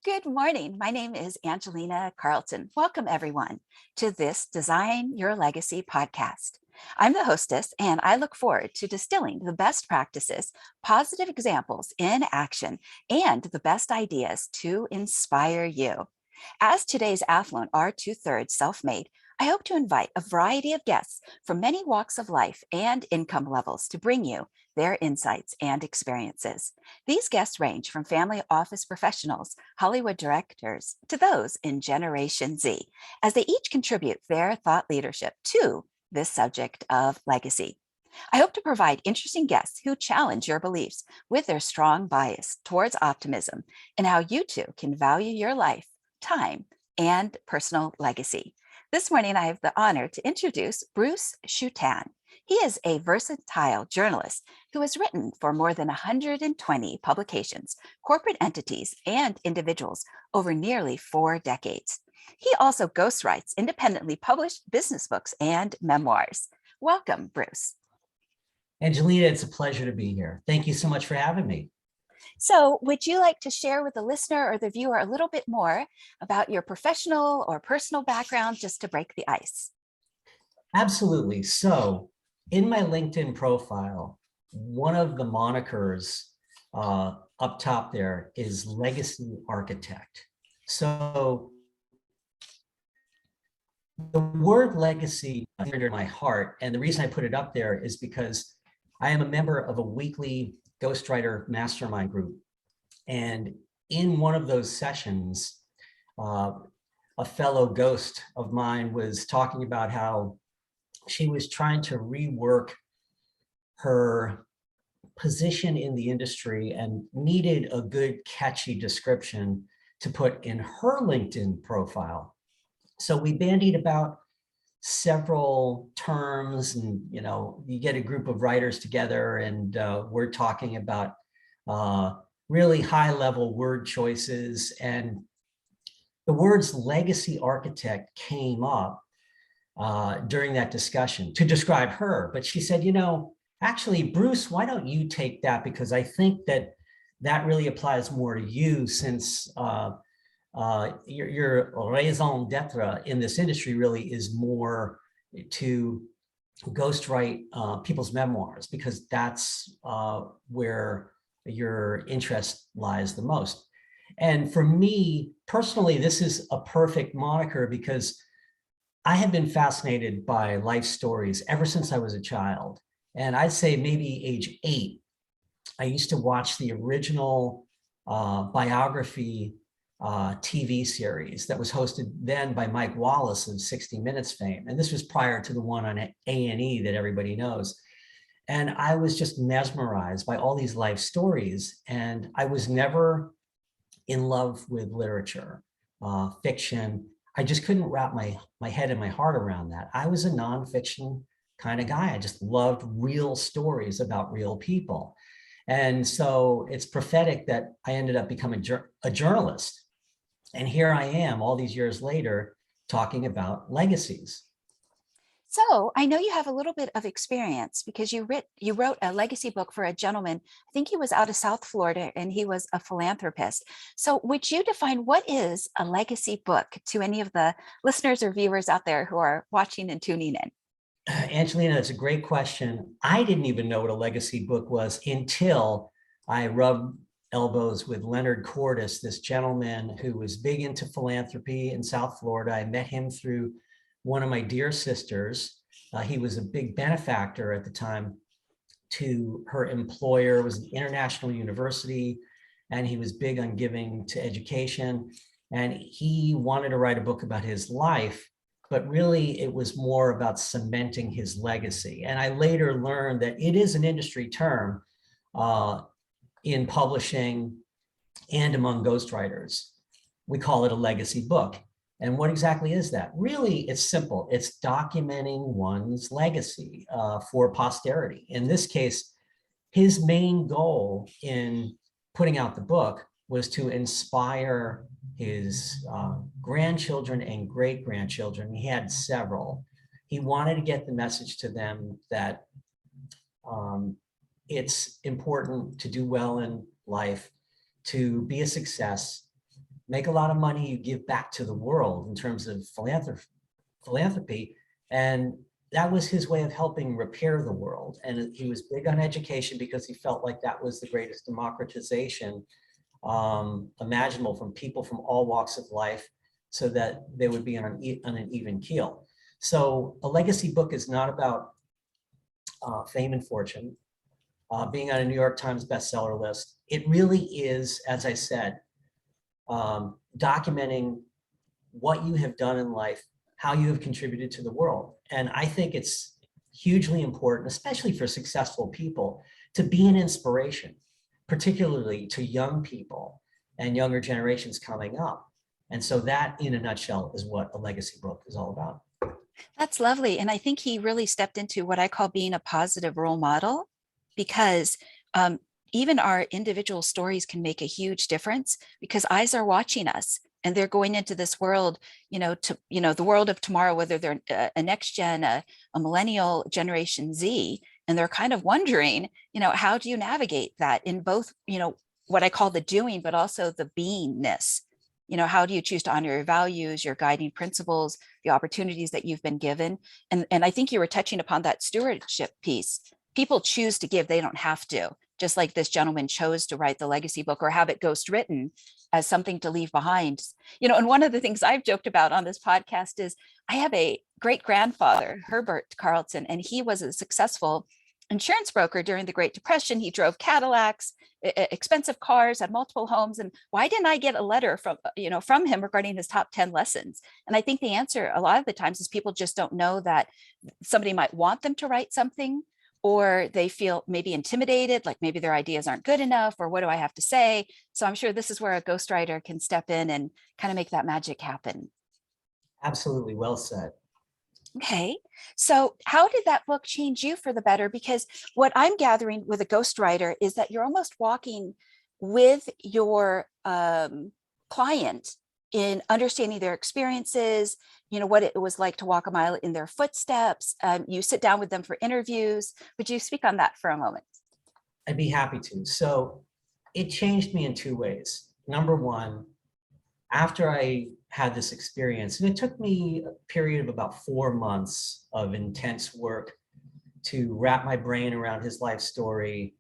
Good morning. My name is Angelina Carleton. Welcome, everyone, to this Design Your Legacy podcast. I'm the hostess, and I look forward to distilling the best practices, positive examples in action, and the best ideas to inspire you. As today's affluent are two-thirds self-made, I hope to invite a variety of guests from many walks of life and income levels to bring you their insights and experiences. These guests range from family office professionals, Hollywood directors, to those in Generation Z, as they each contribute their thought leadership to this subject of legacy. I hope to provide interesting guests who challenge your beliefs with their strong bias towards optimism and how you too can value your life, time, and personal legacy. This morning, I have the honor to introduce Bruce Shutan. He is a versatile journalist who has written for more than 120 publications, corporate entities, and individuals over nearly 4 decades. He also ghostwrites independently published business books and memoirs. Welcome, Bruce. Angelina, it's a pleasure to be here. Thank you so much for having me. So, would you like to share with the listener or the viewer a little bit more about your professional or personal background just to break the ice? Absolutely. So, in my LinkedIn profile, one of the monikers up top there is Legacy Architect. So, the word legacy is near to my heart, and the reason I put it up there is because I am a member of a weekly ghostwriter mastermind group. And in one of those sessions, a fellow ghost of mine was talking about how she was trying to rework her position in the industry and needed a good, catchy description to put in her LinkedIn profile. So we bandied about several terms, and you get a group of writers together, and we're talking about really high-level word choices, and the words legacy architect came up during that discussion to describe her. But she said, actually, Bruce, why don't you take that? Because I think that really applies more to you, since your raison d'etre in this industry really is more to ghostwrite people's memoirs, because that's where your interest lies the most. And for me personally, this is a perfect moniker because I have been fascinated by life stories ever since I was a child. And I'd say maybe age 8, I used to watch the original biography TV series that was hosted then by Mike Wallace of 60 Minutes fame. And this was prior to the one on A&E that everybody knows. And I was just mesmerized by all these life stories. And I was never in love with literature, fiction. I just couldn't wrap my head and my heart around that. I was a nonfiction kind of guy. I just loved real stories about real people. And so it's prophetic that I ended up becoming a journalist. And here I am all these years later talking about legacies. So I know you have a little bit of experience because you wrote a legacy book for a gentleman. I think he was out of South Florida and he was a philanthropist. So would you define what is a legacy book to any of the listeners or viewers out there who are watching and tuning in? Angelina, that's a great question. I didn't even know what a legacy book was until I rubbed elbows with Leonard Cordes, this gentleman who was big into philanthropy in South Florida. I met him through one of my dear sisters. He was a big benefactor at the time to her employer. It was an international university, and he was big on giving to education. And he wanted to write a book about his life, but really it was more about cementing his legacy. And I later learned that it is an industry term in publishing and among ghostwriters. We call it a legacy book. And what exactly is that? Really, it's simple. It's documenting one's legacy for posterity. In this case, his main goal in putting out the book was to inspire his grandchildren and great-grandchildren. He had several. He wanted to get the message to them that it's important to do well in life, to be a success, make a lot of money, you give back to the world in terms of philanthropy. And that was his way of helping repair the world. And he was big on education because he felt like that was the greatest democratization imaginable from people from all walks of life, so that they would be on an even keel. So a legacy book is not about fame and fortune, being on a New York Times bestseller list. It really is, as I said, documenting what you have done in life, how you have contributed to the world. And I think it's hugely important, especially for successful people, to be an inspiration, particularly to young people and younger generations coming up. And so that, in a nutshell, is what a legacy book is all about. That's lovely. And I think he really stepped into what I call being a positive role model, because even our individual stories can make a huge difference, because eyes are watching us and they're going into this world, the world of tomorrow, whether they're a next gen, a millennial, Generation Z, and they're kind of wondering, how do you navigate that in both, what I call the doing, but also the beingness. How do you choose to honor your values, your guiding principles, the opportunities that you've been given? And I think you were touching upon that stewardship piece. People choose to give, they don't have to. Just like this gentleman chose to write the legacy book or have it ghost written as something to leave behind. And one of the things I've joked about on this podcast is I have a great grandfather, Herbert Carleton, and he was a successful insurance broker during the Great Depression. He drove Cadillacs, expensive cars, had multiple homes. And why didn't I get a letter from him regarding his top 10 lessons? And I think the answer a lot of the times is people just don't know that somebody might want them to write something, or they feel maybe intimidated, like maybe their ideas aren't good enough, or what do I have to say? So I'm sure this is where a ghostwriter can step in and kind of make that magic happen. Absolutely, well said. Okay, so how did that book change you for the better? Because what I'm gathering with a ghostwriter is that you're almost walking with your client in understanding their experiences, what it was like to walk a mile in their footsteps. You sit down with them for interviews. Would you speak on that for a moment? I'd be happy to. So it changed me in two ways. Number one, after I had this experience, and it took me a period of about 4 months of intense work to wrap my brain around his life story,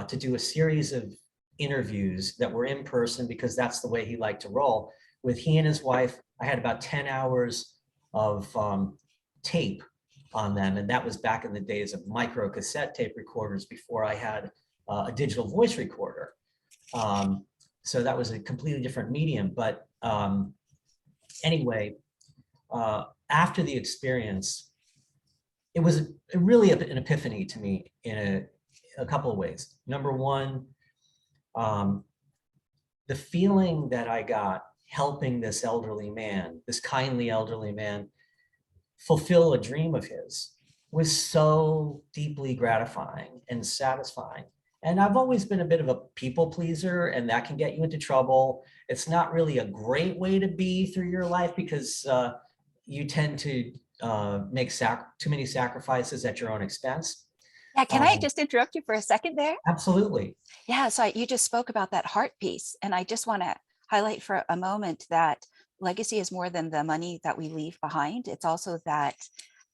to do a series of interviews that were in person, because that's the way he liked to roll. With he and his wife, I had about 10 hours of tape on them. And that was back in the days of micro cassette tape recorders, before I had a digital voice recorder. So that was a completely different medium. But anyway, after the experience, it was really an epiphany to me in a couple of ways. Number one, the feeling that I got helping this elderly man, this kindly elderly man, fulfill a dream of his was so deeply gratifying and satisfying. And I've always been a bit of a people pleaser, and that can get you into trouble. It's not really a great way to be through your life, because you tend to make too many sacrifices at your own expense. Yeah, can I just interrupt you for a second there? Absolutely. Yeah, so you just spoke about that heart piece, and I just want to highlight for a moment that legacy is more than the money that we leave behind. It's also that,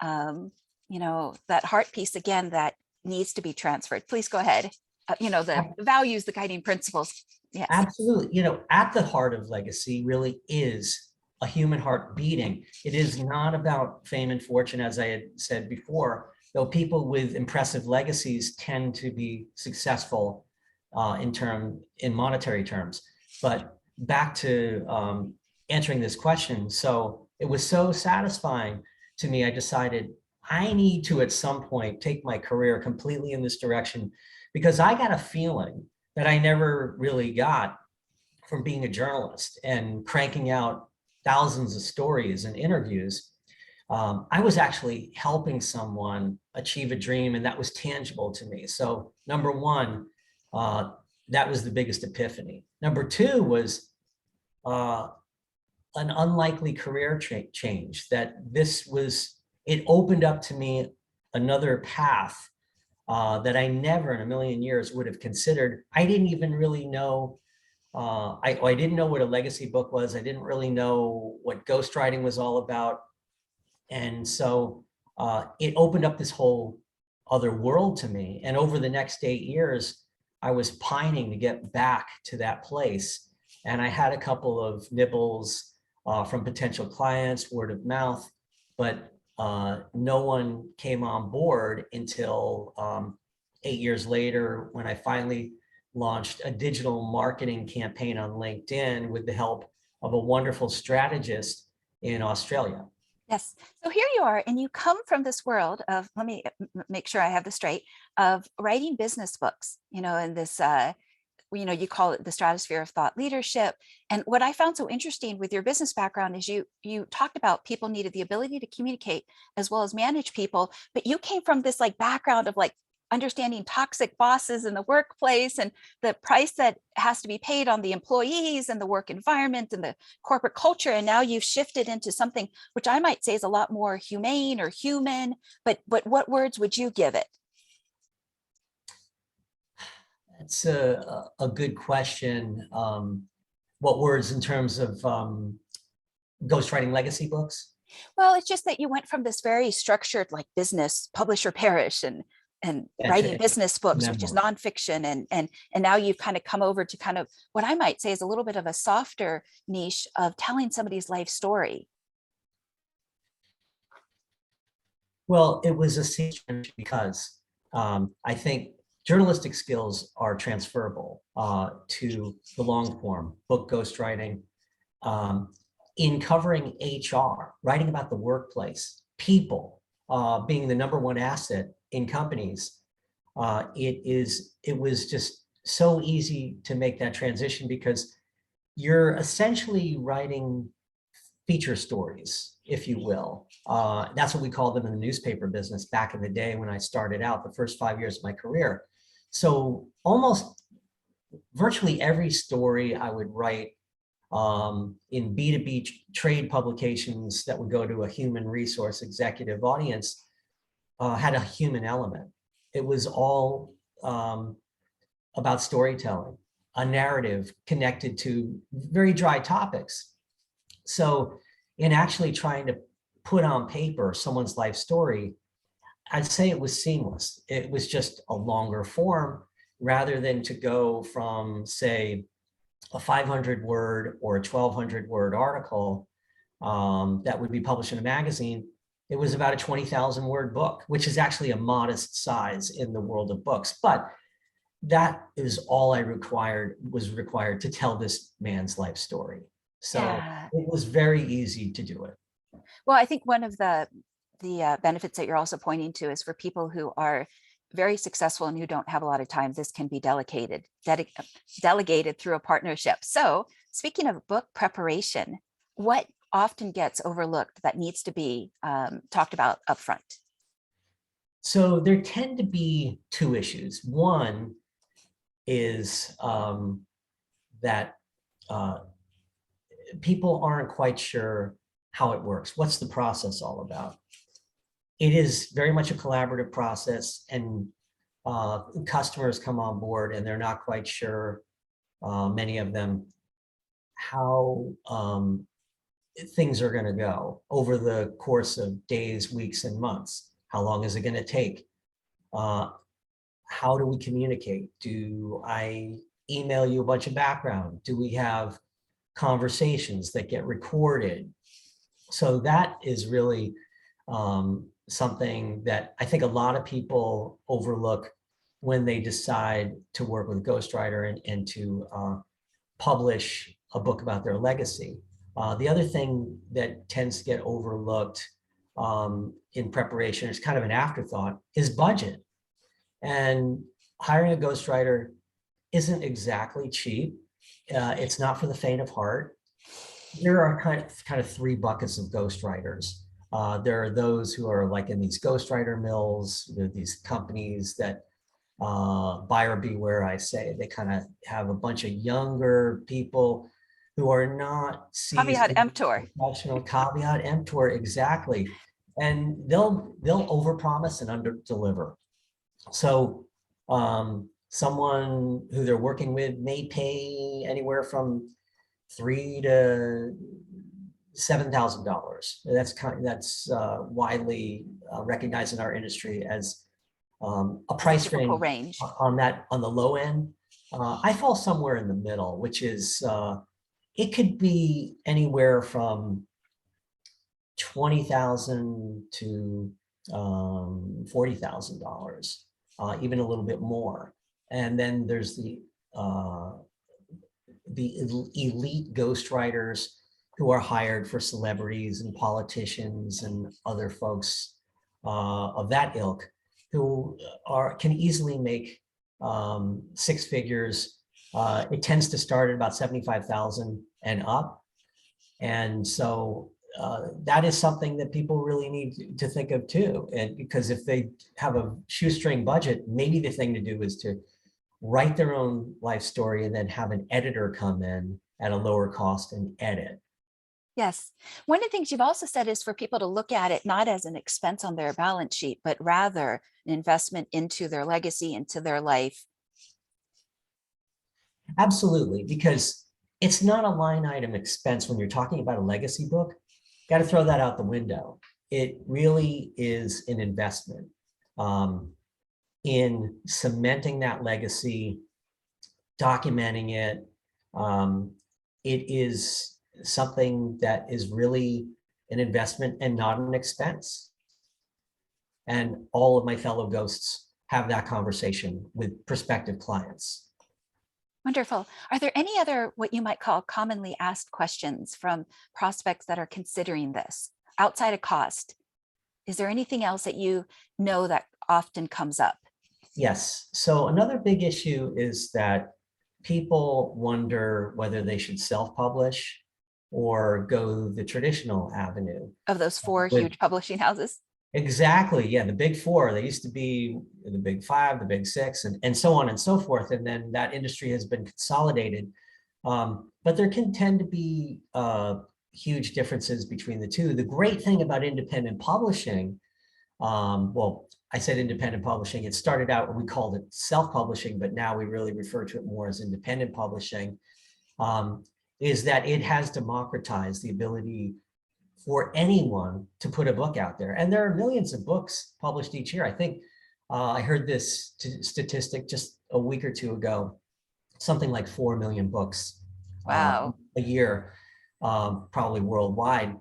that heart piece again that needs to be transferred. Please go ahead. The values, the guiding principles. Yes. Absolutely. At the heart of legacy really is a human heart beating. It is not about fame and fortune, as I had said before, though people with impressive legacies tend to be successful in monetary terms. But back to answering this question. So it was so satisfying to me, I decided I need to, at some point, take my career completely in this direction, because I got a feeling that I never really got from being a journalist and cranking out thousands of stories and interviews. I was actually helping someone achieve a dream, and that was tangible to me. So number one, that was the biggest epiphany. Number two was an unlikely career change, that it opened up to me another path that I never in a million years would have considered. I didn't even really know I didn't know what a legacy book was. I didn't really know what ghostwriting was all about. And so it opened up this whole other world to me. And over the next 8 years, I was pining to get back to that place. And I had a couple of nibbles from potential clients, word of mouth, but no one came on board until 8 years later, when I finally launched a digital marketing campaign on LinkedIn with the help of a wonderful strategist in Australia. Yes. So here you are, and you come from this world of, let me make sure I have this straight, of writing business books, and this, you call it the stratosphere of thought leadership. And what I found so interesting with your business background is you talked about people needed the ability to communicate as well as manage people, but you came from this like background of like understanding toxic bosses in the workplace and the price that has to be paid on the employees and the work environment and the corporate culture. And now you've shifted into something which I might say is a lot more humane or human, but what words would you give it? That's a good question. What words in terms of ghostwriting legacy books? Well, it's just that you went from this very structured like business publish or perish and writing business books, which is Memoir. nonfiction, and now you've kind of come over to kind of what I might say is a little bit of a softer niche of telling somebody's life story. Well, it was a sea change because I think journalistic skills are transferable to the long form book ghostwriting. In covering HR, writing about the workplace, people being the #1 asset in companies, it was just so easy to make that transition because you're essentially writing feature stories, if you will. That's what we called them in the newspaper business back in the day when I started out, the first 5 years of my career. So almost virtually every story I would write in B2B trade publications that would go to a human resource executive audience had a human element. It was all about storytelling, a narrative connected to very dry topics. So in actually trying to put on paper someone's life story, I'd say it was seamless. It was just a longer form rather than to go from, say, a 500 word or a 1,200 word article that would be published in a magazine. It was about a 20,000 word book, which is actually a modest size in the world of books. But that is all was required to tell this man's life story. So Yeah. it was very easy to do it. Well, I think one of the benefits that you're also pointing to is for people who are very successful and who don't have a lot of time, this can be delegated through a partnership. So speaking of book preparation, what often gets overlooked that needs to be talked about upfront? So there tend to be two issues. One is that people aren't quite sure how it works. What's the process all about? It is very much a collaborative process, and customers come on board and they're not quite sure, many of them, how things are going to go over the course of days, weeks, and months. How long is it going to take? How do we communicate? Do I email you a bunch of background? Do we have conversations that get recorded? So that is really something that I think a lot of people overlook when they decide to work with a ghostwriter and to publish a book about their legacy. The other thing that tends to get overlooked in preparation, is kind of an afterthought, is budget. And hiring a ghostwriter isn't exactly cheap. It's not for the faint of heart. There are kind of three buckets of ghostwriters. There are those who are like in these ghostwriter mills, these companies that buyer beware, I say. They kind of have a bunch of younger people who are not Caveat emptor. professional. Caveat emptor, exactly. And they'll overpromise and underdeliver. So someone who they're working with may pay anywhere from $3,000 to $7,000. That's widely recognized in our industry as a price range on the low end. I fall somewhere in the middle, which is it could be anywhere from $20,000 to $40,000, even a little bit more. And then there's the elite ghostwriters who are hired for celebrities and politicians and other folks of that ilk, who can easily make six figures. It tends to start at about 75,000 and up. And so that is something that people really need to think of too. And because if they have a shoestring budget, maybe the thing to do is to write their own life story and then have an editor come in at a lower cost and edit. Yes. One of the things you've also said is for people to look at it not as an expense on their balance sheet, but rather an investment into their legacy, into their life. Absolutely, because it's not a line item expense when you're talking about a legacy book. Got to throw that out the window. It really is an investment in cementing that legacy, documenting it. It is something that is really an investment and not an expense. And all of my fellow ghosts have that conversation with prospective clients. Wonderful. Are there any other what you might call commonly asked questions from prospects that are considering this outside of cost? Is there anything else that you know that often comes up? Yes. So another big issue is that people wonder whether they should self-publish or go the traditional avenue. Of those four huge publishing houses? Exactly. Yeah. The big four, they used to be the big five, the big six, and so on and so forth. And then that industry has been consolidated. But there can tend to be huge differences between the two. The great thing about independent publishing, well, I said independent publishing, it started out, we called it self-publishing, but now we really refer to it more as independent publishing, is that it has democratized the ability for anyone to put a book out there. And there are millions of books published each year. I think I heard this statistic just a week or two ago, something like 4 million books a year, probably worldwide.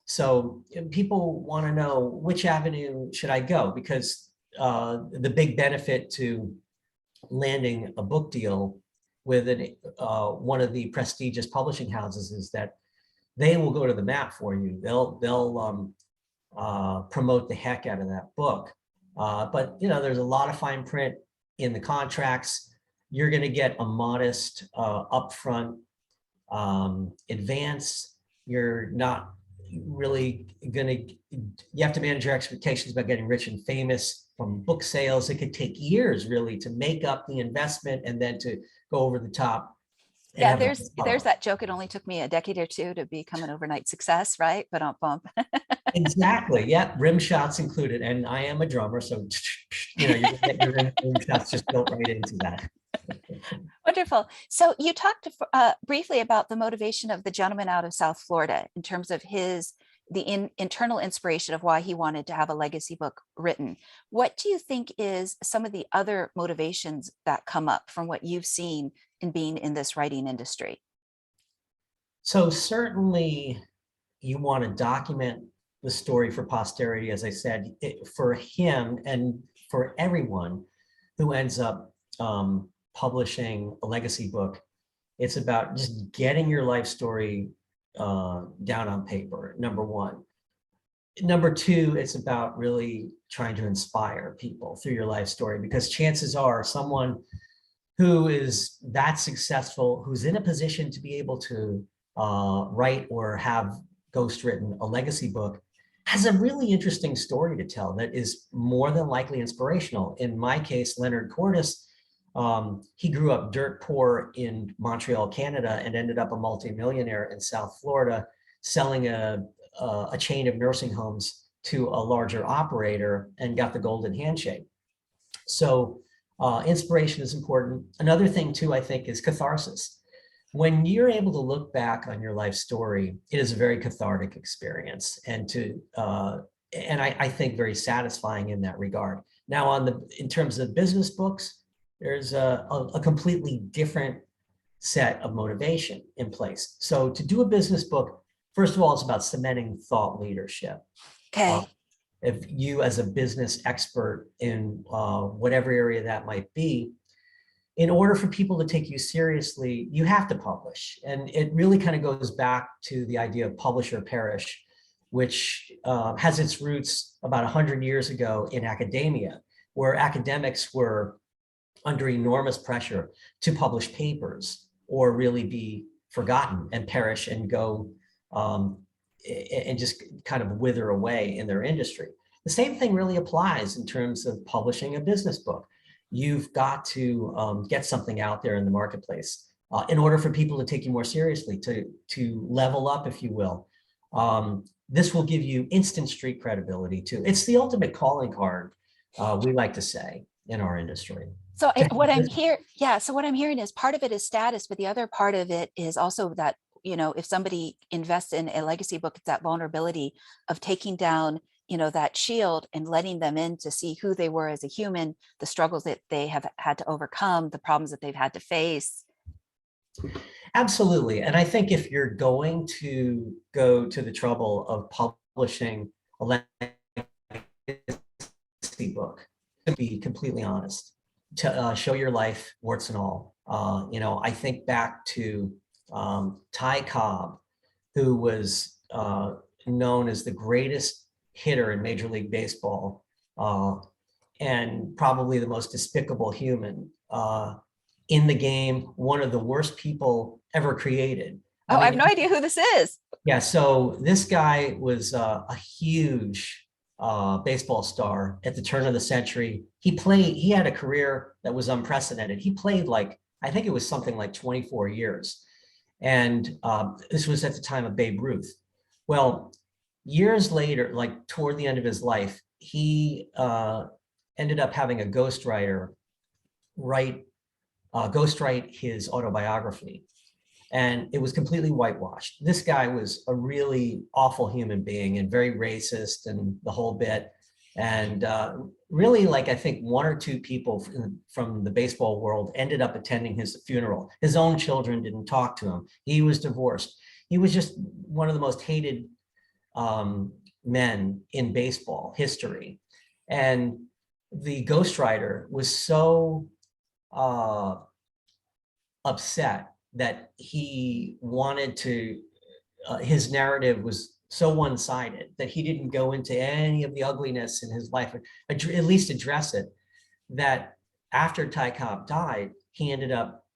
So people want to know, which avenue should I go? Because the big benefit to landing a book deal with one of the prestigious publishing houses is that they will go to the mat for you. They'll promote the heck out of that book. But there's a lot of fine print in the contracts. You're going to get a modest upfront advance. You're not really you have to manage your expectations about getting rich and famous from book sales. It could take years really to make up the investment and then to go over the top. Yeah, there's that joke. It only took me a decade or two to become an overnight success, right? But bump. Exactly. Yeah, rim shots included. And I am a drummer, so you get your rim shots just built right into that. Wonderful. So you talked briefly about the motivation of the gentleman out of South Florida in terms of the internal inspiration of why he wanted to have a legacy book written. What do you think is some of the other motivations that come up from what you've seen in being in this writing industry? So certainly you want to document the story for posterity, as I said, for him and for everyone who ends up publishing a legacy book. It's about just getting your life story down on paper, number one. Number two, it's about really trying to inspire people through your life story, because chances are someone who is that successful, who's in a position to be able to write or have ghostwritten a legacy book, has a really interesting story to tell that is more than likely inspirational. In my case, Leonard Cordes, he grew up dirt poor in Montreal, Canada, and ended up a multimillionaire in South Florida, selling a chain of nursing homes to a larger operator and got the golden handshake. So Inspiration is important. Another thing too, I think, is catharsis. When you're able to look back on your life story, it is a very cathartic experience, and I think very satisfying in that regard. Now, in terms of business books, there's a completely different set of motivation in place. So to do a business book, first of all, it's about cementing thought leadership. Okay. If you, as a business expert in whatever area that might be, in order for people to take you seriously, you have to publish. And it really kind of goes back to the idea of publish or perish, which has its roots about 100 years ago in academia, where academics were under enormous pressure to publish papers or really be forgotten and perish and go and just kind of wither away in their industry. The same thing really applies in terms of publishing a business book. You've got to get something out there in the marketplace in order for people to take you more seriously, to level up, if you will. This will give you instant street credibility too. It's the ultimate calling card, we like to say, in our industry. So what I'm hearing is part of it is status, but the other part of it is also that, if somebody invests in a legacy book, it's that vulnerability of taking down, that shield and letting them in to see who they were as a human, the struggles that they have had to overcome, the problems that they've had to face. Absolutely. And I think if you're going to go to the trouble of publishing a legacy book, to be completely honest, to show your life, warts and all. I think back to Ty Cobb, who was known as the greatest hitter in Major League Baseball, and probably the most despicable human in the game, one of the worst people ever created. I have no idea who this is. Yeah, so this guy was a huge baseball star at the turn of the century. He had a career that was unprecedented. He played I think it was something like 24 years. And this was at the time of Babe Ruth. Well, years later, toward the end of his life, he ended up having a ghostwriter ghostwrite his autobiography. And it was completely whitewashed. This guy was a really awful human being and very racist and the whole bit. And really, I think one or two people from the baseball world ended up attending his funeral. His own children didn't talk to him. He was divorced. He was just one of the most hated men in baseball history. And the ghostwriter was so upset that he wanted to, his narrative was so one-sided that he didn't go into any of the ugliness in his life, at least address it, that after Ty Cobb died, he ended up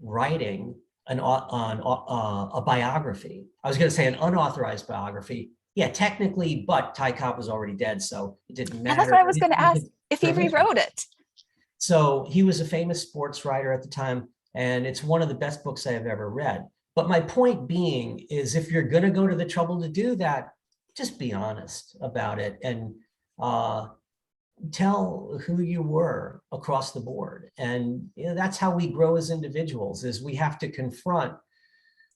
writing a biography. I was going to say an unauthorized biography. Yeah, technically, but Ty Cobb was already dead, so it didn't matter. And that's what I was going to ask, if he rewrote it. So he was a famous sports writer at the time, and it's one of the best books I have ever read. But my point being is, if you're going to go to the trouble to do that, just be honest about it and tell who you were across the board. And that's how we grow as individuals, is we have to confront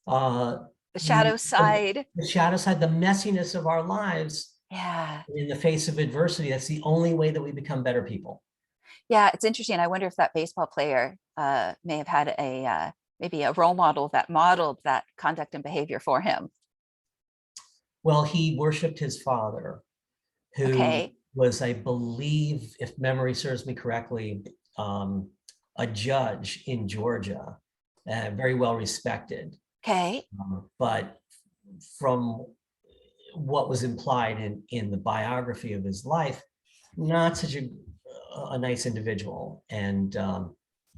the shadow side, the messiness of our lives. Yeah. In the face of adversity. That's the only way that we become better people. Yeah, it's interesting. I wonder if that baseball player may have had maybe a role model that modeled that conduct and behavior for him. Well, he worshiped his father, who was, I believe, if memory serves me correctly, a judge in Georgia, very well respected. But from what was implied in the biography of his life, not such a nice individual. And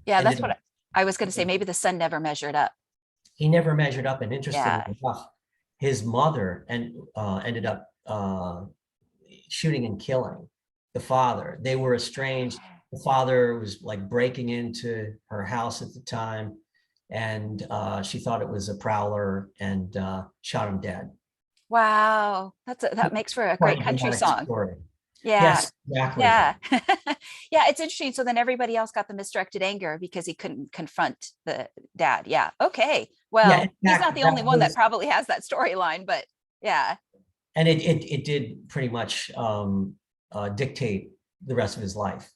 yeah, that's what I was going to say. Maybe the son never measured up. He never measured up, and interestingly enough, his mother ended up shooting and killing the father. They were estranged. The father was breaking into her house at the time, and she thought it was a prowler and shot him dead. Wow, that makes for a great country song. Story. Yeah. Yes, exactly. Yeah. Yeah, it's interesting. So then everybody else got the misdirected anger because he couldn't confront the dad. Yeah. Okay. Yeah, in Well, he's not fact, the that only one that was, probably has that storyline, but yeah. and it did pretty much dictate the rest of his life.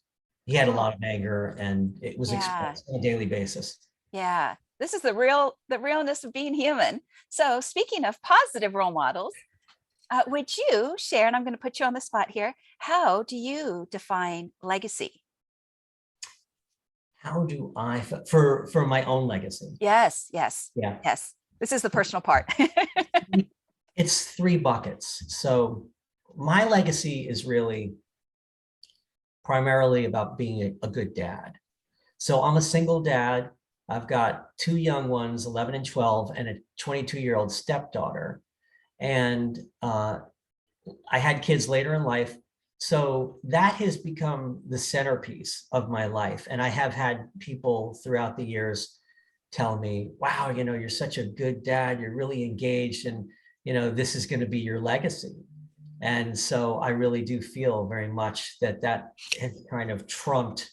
He had a Oh, lot of anger, and it was yeah. expressed on a daily basis. Yeah. This is the realness of being human. So speaking of positive role models, would you share, and I'm going to put you on the spot here, how do you define legacy? How do I, for my own legacy? Yes, yes, Yeah, yes. This is the personal part. it's three buckets. So my legacy is really primarily about being a good dad. So I'm a single dad. I've got two young ones, 11 and 12, and a 22-year-old stepdaughter. And I had kids later in life. So that has become the centerpiece of my life. And I have had people throughout the years tell me, wow, you're such a good dad. You're really engaged, and, this is going to be your legacy. And so I really do feel very much that has kind of trumped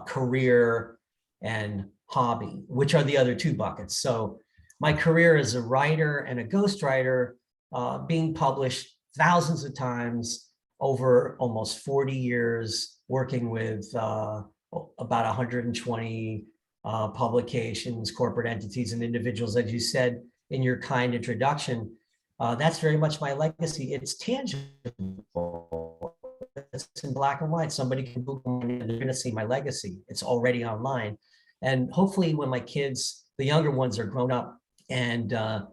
career and hobby, which are the other two buckets. So my career as a writer and a ghostwriter, being published thousands of times over almost 40 years, working with about 120 publications, corporate entities, and individuals, as you said in your kind introduction. That's very much my legacy. It's tangible. It's in black and white. Somebody can Google me and they're going to see my legacy. It's already online. And hopefully when my kids, the younger ones, are grown up and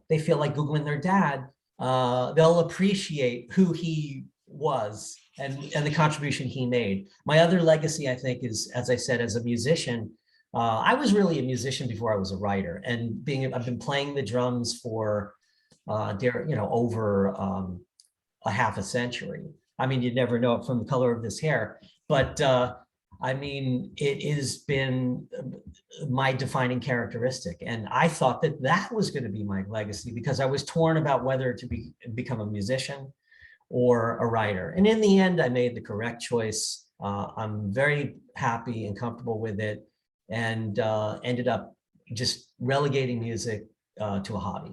they feel like Googling their dad, they'll appreciate who he was and the contribution he made. My other legacy, I think, is, as I said, as a musician. I was really a musician before I was a writer, and I've been playing the drums for over a half a century. I mean, you'd never know it from the color of this hair, but I mean, it has been my defining characteristic. And I thought that that was going to be my legacy because I was torn about whether to become a musician or a writer. And in the end, I made the correct choice. I'm very happy and comfortable with it, and ended up just relegating music to a hobby.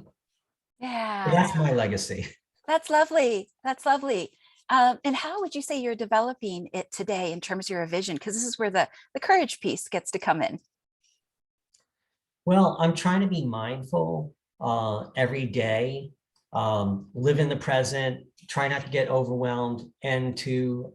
So Yeah, that's my legacy. that's lovely. That's lovely. And how would you say you're developing it today in terms of your vision? Because this is where the courage piece gets to come in. Well, I'm trying to be mindful every day, live in the present, try not to get overwhelmed, and to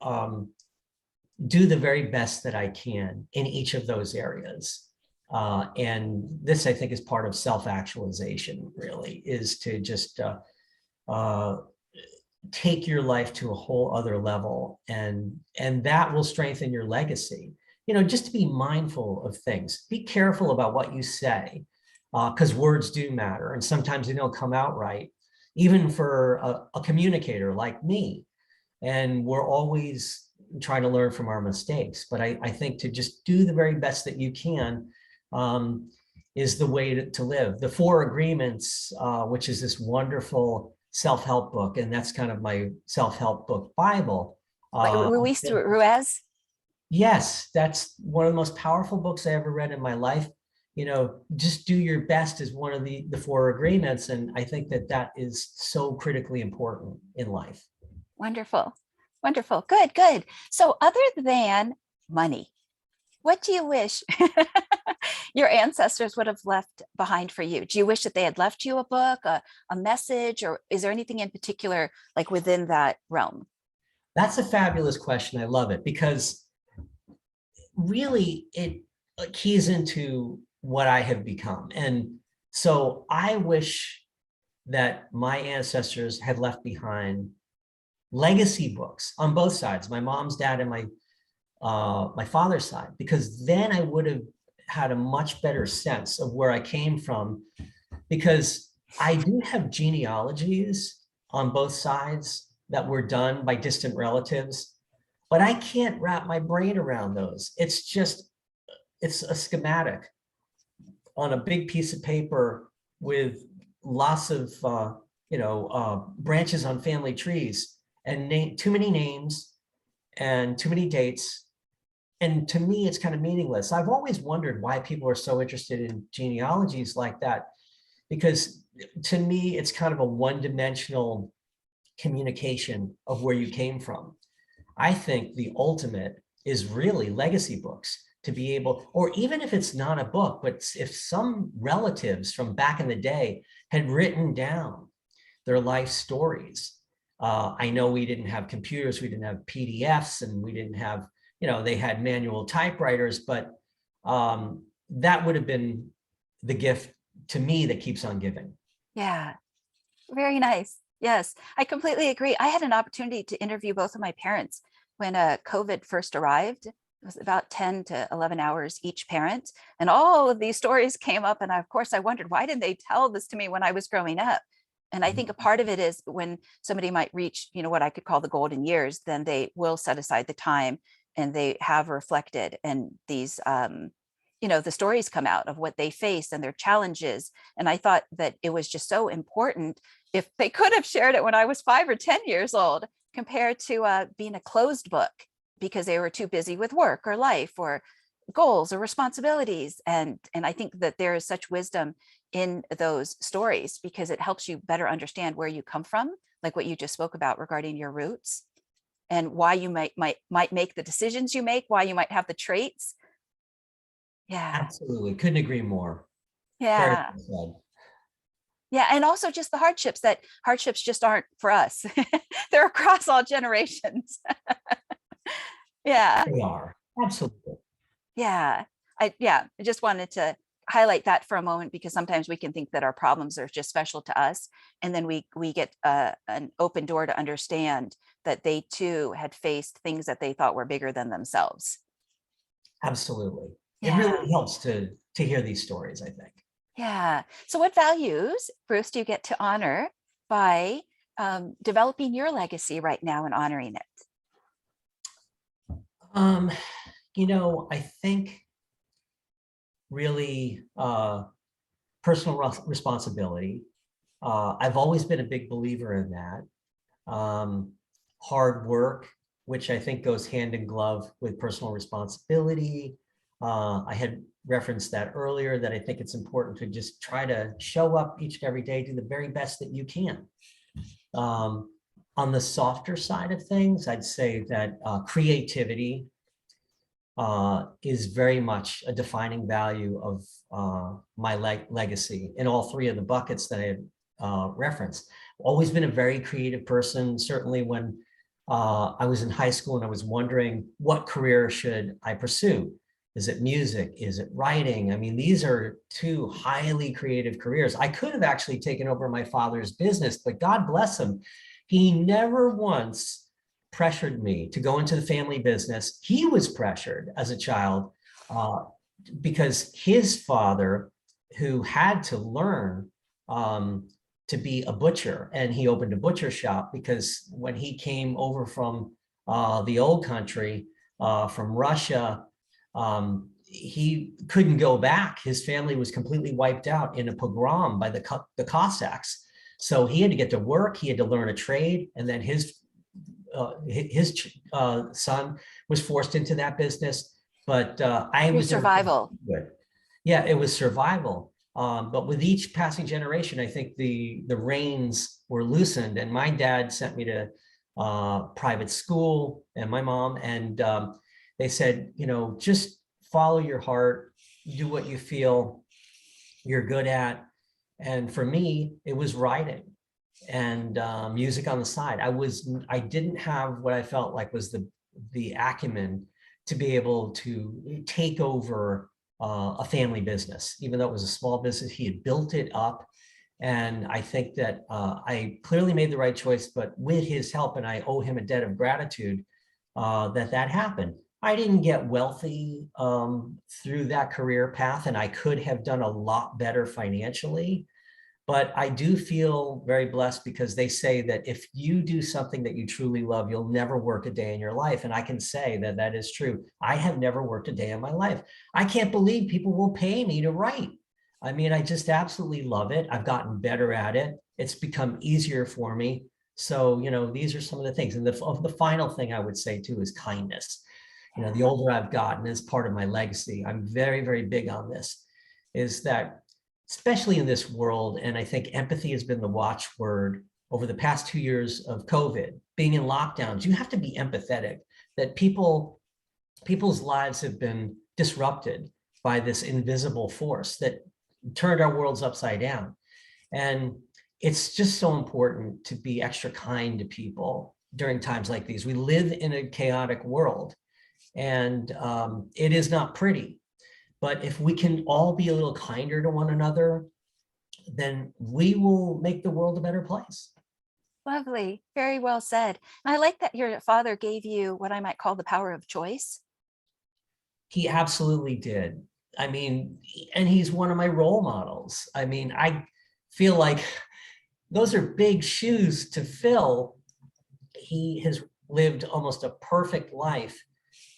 do the very best that I can in each of those areas. And this, I think, is part of self-actualization, really, is to just uh, take your life to a whole other level, and that will strengthen your legacy. Just to be mindful of things, be careful about what you say, because words do matter, and sometimes they don't come out right, even for a communicator like me. And we're always trying to learn from our mistakes, but I think to just do the very best that you can is the way to live. The Four Agreements, which is this wonderful self-help book, and that's kind of my self-help book Bible. Luis Ruiz. Yes, that's one of the most powerful books I ever read in my life. Just do your best is one of the Four Agreements, and I think that is so critically important in life. Wonderful. Wonderful. Good, good. So other than money, what do you wish your ancestors would have left behind for you? Do you wish that they had left you a book, a message, or is there anything in particular like within that realm? That's a fabulous question. I love it because really it keys into what I have become. And so I wish that my ancestors had left behind legacy books on both sides, my mom's, dad, and my father's side, because then I would have had a much better sense of where I came from, because I do have genealogies on both sides that were done by distant relatives, but I can't wrap my brain around those. It's a schematic on a big piece of paper with lots of branches on family trees, and too many names, and too many dates. And to me, it's kind of meaningless. I've always wondered why people are so interested in genealogies like that, because to me, it's kind of a one-dimensional communication of where you came from. I think the ultimate is really legacy books, to be able, or even if it's not a book, but if some relatives from back in the day had written down their life stories. I know we didn't have computers, we didn't have PDFs, and we didn't have, they had manual typewriters, but that would have been the gift to me that keeps on giving. Yeah, very nice. Yes, I completely agree. I had an opportunity to interview both of my parents when COVID first arrived. It was about 10 to 11 hours each parent. And all of these stories came up. And of course, I wondered, why didn't they tell this to me when I was growing up? And I think a part of it is when somebody might reach, what I could call the golden years, then they will set aside the time and they have reflected. And these, the stories come out of what they face and their challenges. And I thought that it was just so important if they could have shared it when I was 5 or 10 years old, compared to being a closed book because they were too busy with work or life or goals or responsibilities. And I think that there is such wisdom in those stories because it helps you better understand where you come from, like what you just spoke about regarding your roots and why you might make the decisions you make, why you might have the traits. Yeah. Absolutely. Couldn't agree more. Very Yeah. well said. Yeah. And also just the hardships just aren't for us. They're across all generations. Yeah. They are. Absolutely. Yeah. I just wanted to highlight that for a moment because sometimes we can think that our problems are just special to us. And then we get an open door to understand that they too had faced things that they thought were bigger than themselves. Absolutely. It Yeah. really helps to hear these stories, I think. Yeah. So what values, Bruce, do you get to honor by developing your legacy right now and honoring it? Um, I think really personal responsibility. I've always been a big believer in that. Hard work, which I think goes hand in glove with personal responsibility. I had referenced that earlier, that I think it's important to just try to show up each and every day, do the very best that you can. On the softer side of things, I'd say that creativity is very much a defining value of my legacy in all three of the buckets that I had referenced. Always been a very creative person. Certainly when I was in high school and I was wondering what career should I pursue? Is it music? Is it writing? I mean, these are two highly creative careers. I could have actually taken over my father's business, but God bless him. He never once pressured me to go into the family business. He was pressured as a child because his father, who had to learn to be a butcher, and he opened a butcher shop because when he came over from the old country, from Russia, he couldn't go back. His family was completely wiped out in a pogrom by the Cossacks. So he had to get to work, he had to learn a trade, and then his son was forced into that business. But I Your was never survival. good. Yeah, it was survival. But with each passing generation, I think the reins were loosened, and my dad sent me to private school, and my mom, and they said, just follow your heart, do what you feel you're good at. And for me, it was writing and music on the side. I didn't have what I felt like was the acumen to be able to take over a family business, even though it was a small business. He had built it up. And I think that I clearly made the right choice, but with his help, and I owe him a debt of gratitude that happened. I didn't get wealthy through that career path, and I could have done a lot better financially. But I do feel very blessed because they say that if you do something that you truly love, you'll never work a day in your life. And I can say that that is true. I have never worked a day in my life. I can't believe people will pay me to write. I mean, I just absolutely love it. I've gotten better at it. It's become easier for me. So, these are some of the things. And the final thing I would say too is kindness. The older I've gotten, as part of my legacy, I'm very, very big on this, is that especially in this world, and I think empathy has been the watchword over the past 2 years of COVID, being in lockdowns, you have to be empathetic that people's lives have been disrupted by this invisible force that turned our worlds upside down. And it's just so important to be extra kind to people during times like these. We live in a chaotic world, and it is not pretty. But if we can all be a little kinder to one another, then we will make the world a better place. Lovely. Very well said. And I like that your father gave you what I might call the power of choice. He absolutely did. I mean, and he's one of my role models. I mean, I feel like those are big shoes to fill. He has lived almost a perfect life,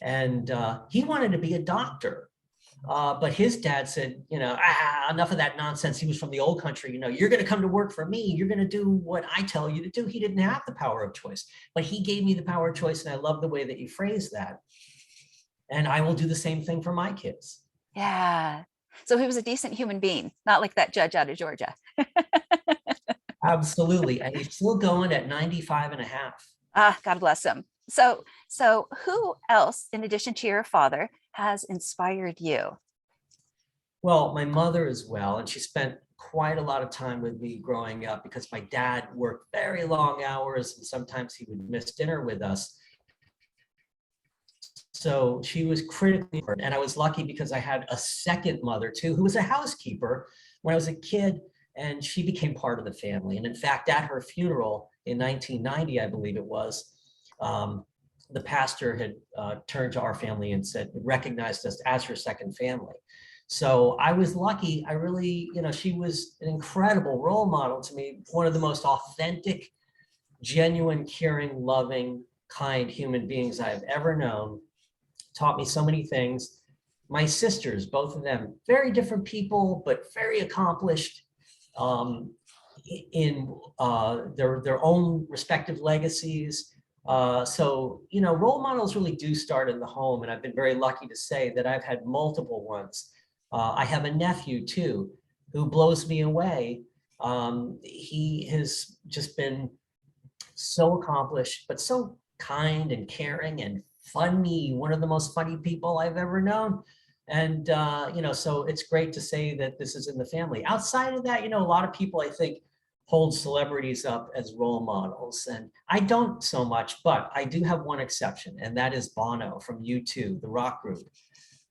and he wanted to be a doctor. But his dad said, enough of that nonsense. He was from the old country. You're going to come to work for me. You're going to do what I tell you to do. He didn't have the power of choice, but he gave me the power of choice. And I love the way that you phrase that. And I will do the same thing for my kids. Yeah. So he was a decent human being, not like that judge out of Georgia. Absolutely. And he's still going at 95 and a half. Ah, God bless him. So who else, in addition to your father, has inspired you? Well, my mother as well. And she spent quite a lot of time with me growing up because my dad worked very long hours and sometimes he would miss dinner with us. So she was critically important. And I was lucky because I had a second mother too, who was a housekeeper when I was a kid, and she became part of the family. And in fact, at her funeral in 1990, I believe it was, the pastor had turned to our family and said, recognized us as her second family. So I was lucky. I really, she was an incredible role model to me, one of the most authentic, genuine, caring, loving, kind human beings I've ever known. Taught me so many things. My sisters, both of them, very different people, but very accomplished in their own respective legacies. So, role models really do start in the home. And I've been very lucky to say that I've had multiple ones. I have a nephew too, who blows me away. He has just been so accomplished, but so kind and caring and funny, one of the most funny people I've ever known. And, so it's great to say that this is in the family. Outside of that, a lot of people, I think, hold celebrities up as role models. And I don't so much, but I do have one exception, and that is Bono from U2, the rock group,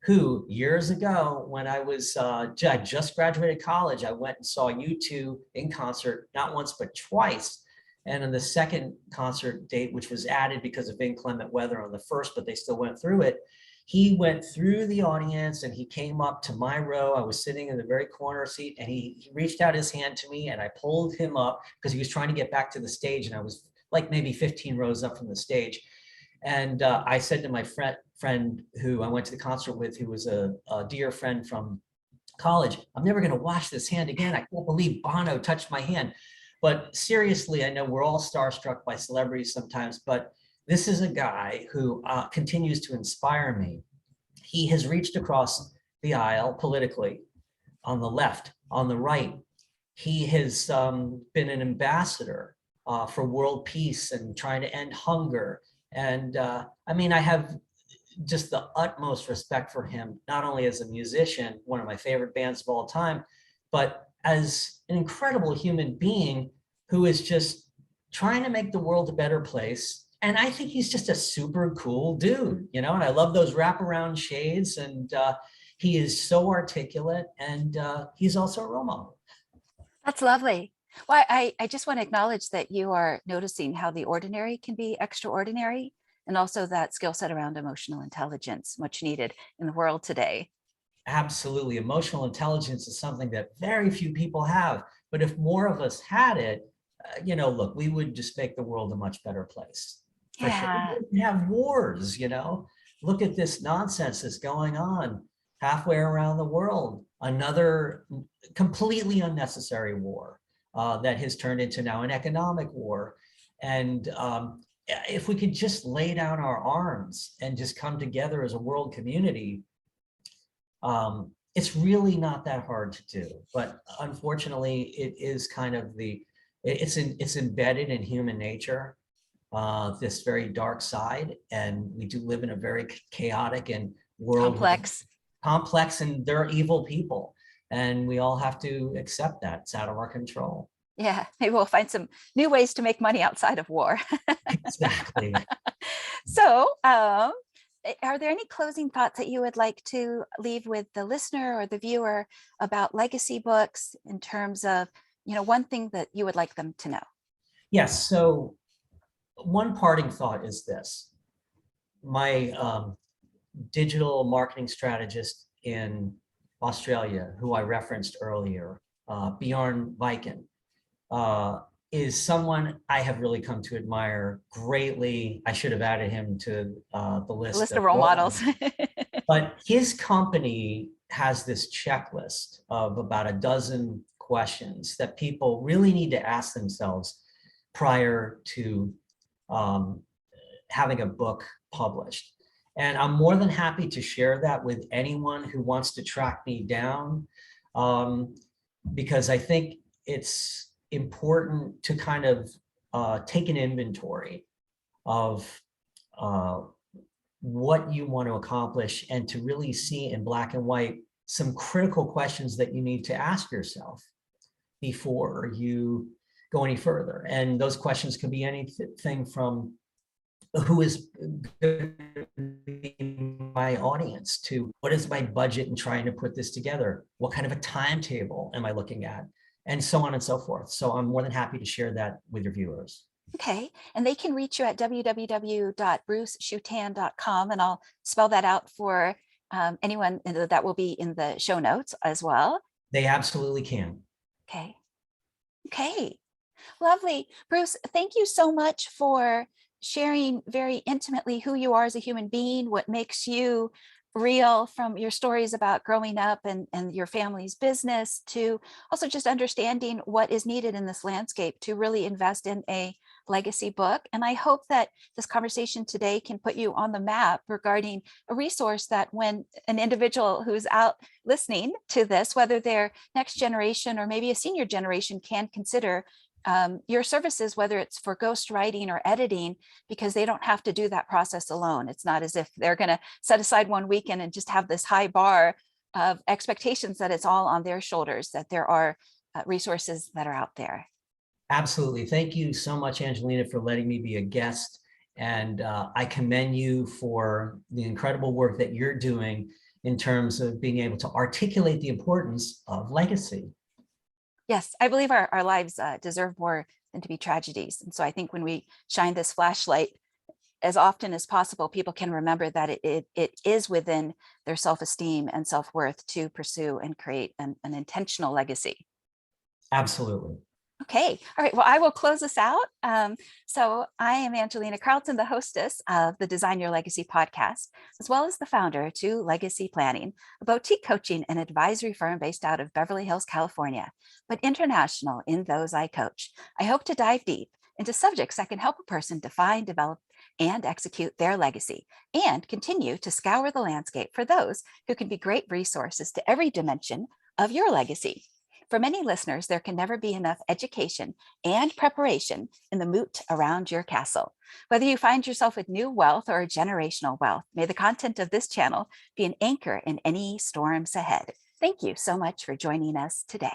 who years ago, when I was I just graduated college, I went and saw U2 in concert, not once, but twice. And on the second concert date, which was added because of inclement weather on the first, but they still went through it, he went through the audience and he came up to my row. I was sitting in the very corner seat, and he reached out his hand to me, and I pulled him up because he was trying to get back to the stage, and I was like maybe 15 rows up from the stage. And I said to my friend who I went to the concert with, who was a dear friend from college, I'm never going to wash this hand again. I can't believe Bono touched my hand. But seriously, I know we're all starstruck by celebrities sometimes, but this is a guy who continues to inspire me. He has reached across the aisle politically, on the left, on the right. He has been an ambassador for world peace and trying to end hunger. And I have just the utmost respect for him, not only as a musician, one of my favorite bands of all time, but as an incredible human being who is just trying to make the world a better place. And I think he's just a super cool dude, and I love those wraparound shades, and he is so articulate, and he's also a role model. That's lovely. Well, I just want to acknowledge that you are noticing how the ordinary can be extraordinary, and also that skill set around emotional intelligence, much needed in the world today. Absolutely. Emotional intelligence is something that very few people have. But if more of us had it, look, we would just make the world a much better place. For sure. We wouldn't have wars, Look at this nonsense that's going on halfway around the world. Another completely unnecessary war that has turned into now an economic war. And if we could just lay down our arms and just come together as a world community, it's really not that hard to do. But unfortunately, it is kind of it's embedded in human nature, this very dark side. And we do live in a very chaotic and world Complex. complex, and there are evil people. And we all have to accept that. It's out of our control. Yeah, maybe we'll find some new ways to make money outside of war. Exactly. So, are there any closing thoughts that you would like to leave with the listener or the viewer about legacy books in terms of, one thing that you would like them to know? Yes. So one parting thought is this. My digital marketing strategist in Australia, who I referenced earlier, Bjorn Viken, is someone I have really come to admire greatly. I should have added him to the list of role models. But his company has this checklist of about a dozen questions that people really need to ask themselves prior to having a book published. And I'm more than happy to share that with anyone who wants to track me down, because I think it's important to kind of take an inventory of what you want to accomplish, and to really see in black and white some critical questions that you need to ask yourself before you go any further. And those questions can be anything from who is my audience, to what is my budget in trying to put this together? What kind of a timetable am I looking at? And so on and so forth. So I'm more than happy to share that with your viewers. Okay, and they can reach you at www.bruceshutan.com, and I'll spell that out for anyone that will be in the show notes as well. They absolutely can. Okay. Okay. Lovely. Bruce, thank you so much for sharing very intimately who you are as a human being, what makes you real, from your stories about growing up and your family's business, to also just understanding what is needed in this landscape to really invest in a legacy book. And I hope that this conversation today can put you on the map regarding a resource that, when an individual who's out listening to this, whether they're next generation or maybe a senior generation, can consider your services, whether it's for ghostwriting or editing, because they don't have to do that process alone. It's not as if they're going to set aside one weekend and just have this high bar of expectations that it's all on their shoulders, that there are resources that are out there. Absolutely. Thank you so much, Angelina, for letting me be a guest. And I commend you for the incredible work that you're doing in terms of being able to articulate the importance of legacy. Yes, I believe our lives deserve more than to be tragedies. And so I think when we shine this flashlight as often as possible, people can remember that it is within their self-esteem and self-worth to pursue and create an intentional legacy. Absolutely. Okay. All right. Well, I will close this out. So I am Angelina Carleton, the hostess of the Design Your Legacy podcast, as well as the founder to Legacy Planning, a boutique coaching and advisory firm based out of Beverly Hills, California, but international in those I coach. I hope to dive deep into subjects that can help a person define, develop, and execute their legacy, and continue to scour the landscape for those who can be great resources to every dimension of your legacy. For many listeners, there can never be enough education and preparation in the moat around your castle. Whether you find yourself with new wealth or generational wealth, may the content of this channel be an anchor in any storms ahead. Thank you so much for joining us today.